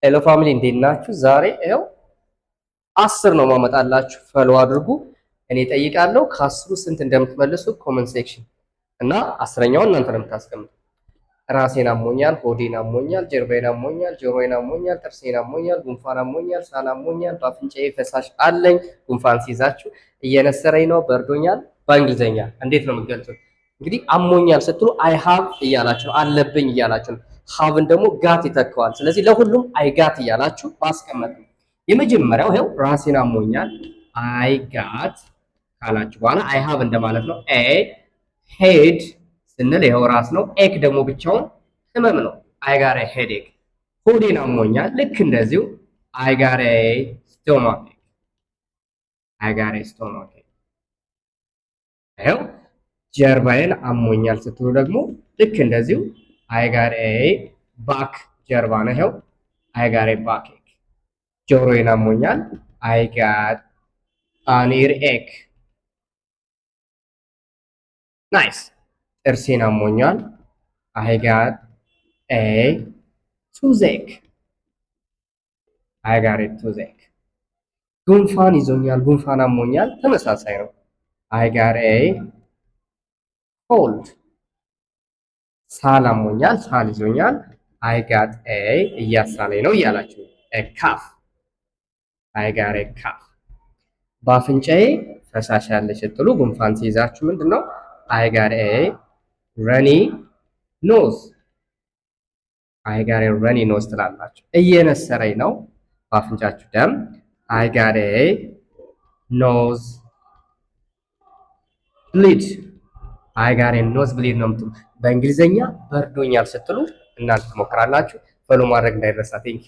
ሄሎ ፋሚሊ እንዴት ናችሁ? ዛሬ ይኸው 10 ነው ማመጣላችሁ። ፈሎ አድርጉ። እኔ ጠይቃለሁ ከአስሩ ስንት እንደምትመልሱ ኮመንት ሴክሽን እና አስረኛውን እናንተ ነው የምታስቀምጡ። ራሴን አሞኛል፣ ሆዴን አሞኛል፣ ጀርባዬን አሞኛል፣ ጆሮዬን አሞኛል፣ ጥርሴን አሞኛል፣ ጉንፋን አሞኛል፣ ሳል አሞኛል፣ በአፍንጫዬ ፈሳሽ አለኝ። ጉንፋን ሲይዛችሁ እየነሰረኝ ነው፣ በርዶኛል። በእንግሊዘኛ እንዴት ነው የምትገልጹት? እንግዲህ አሞኛል ስትሉ አይ ሃቭ እያላችሁ ነው፣ አለብኝ እያላችሁ ነው። ሃቭን ደግሞ ጋት ይተካዋል። ስለዚህ ለሁሉም አይ ጋት እያላችሁ ማስቀመጥ ነው። የመጀመሪያው ይኸው ራሴን አሞኛል አይ ጋት ካላችሁ በኋላ አይ ሃቭ እንደማለት ነው። ኤ ሄድ ስንል ይኸው ራስ ነው። ኤክ ደግሞ ብቻውን ህመም ነው። አይ ጋር ሄዴክ። ሆዴን አሞኛል ልክ እንደዚሁ አይ ጋር ስቶማክ አይ ጋር ስቶማክ። ይኸው ጀርባዬን አሞኛል ስትሉ ደግሞ ልክ እንደዚሁ አይ ጋር ባክ ጀርባ ነው። ይኸው አይ ጋር ባክ ኤክ። ጆሮዬን አሞኛል አይ ጋት አን ኢር ኤክ። ናይስ። ጥርሴን አሞኛል አይ ጋት ኤ ቱዜክ አይ ጋት ኤ ቱዜክ። ጉንፋን ይዞኛል ጉንፋን አሞኛል ተመሳሳይ ነው። አይ ጋት ኤ ኮልድ። ሳል አሞኛል ሳል ይዞኛል አይ ጋት ኤ እያሳለኝ ነው እያላችሁ ኤ ካፍ አይ ጋት ኤ ካፍ። በአፍንጫዬ ፈሳሽ ያለ ስትሉ ጉንፋን ሲይዛችሁ ምንድነው? አይ ጋት ኤ ረኒ ኖዝ አይ ጋት ኤ ረኒ ኖዝ ትላላችሁ። እየነሰረኝ ነው በአፍንጫችሁ ደም አይ ጋት ኤ ኖዝ ብሊድ አይ ጋት ኤ ኖዝ ብሊድ ነው የምትሉ። በእንግሊዘኛ በርዶኛል ስትሉ እናንተ ትሞክራላችሁ። ፈሎ ማድረግ እንዳይረሳ። ቴንክ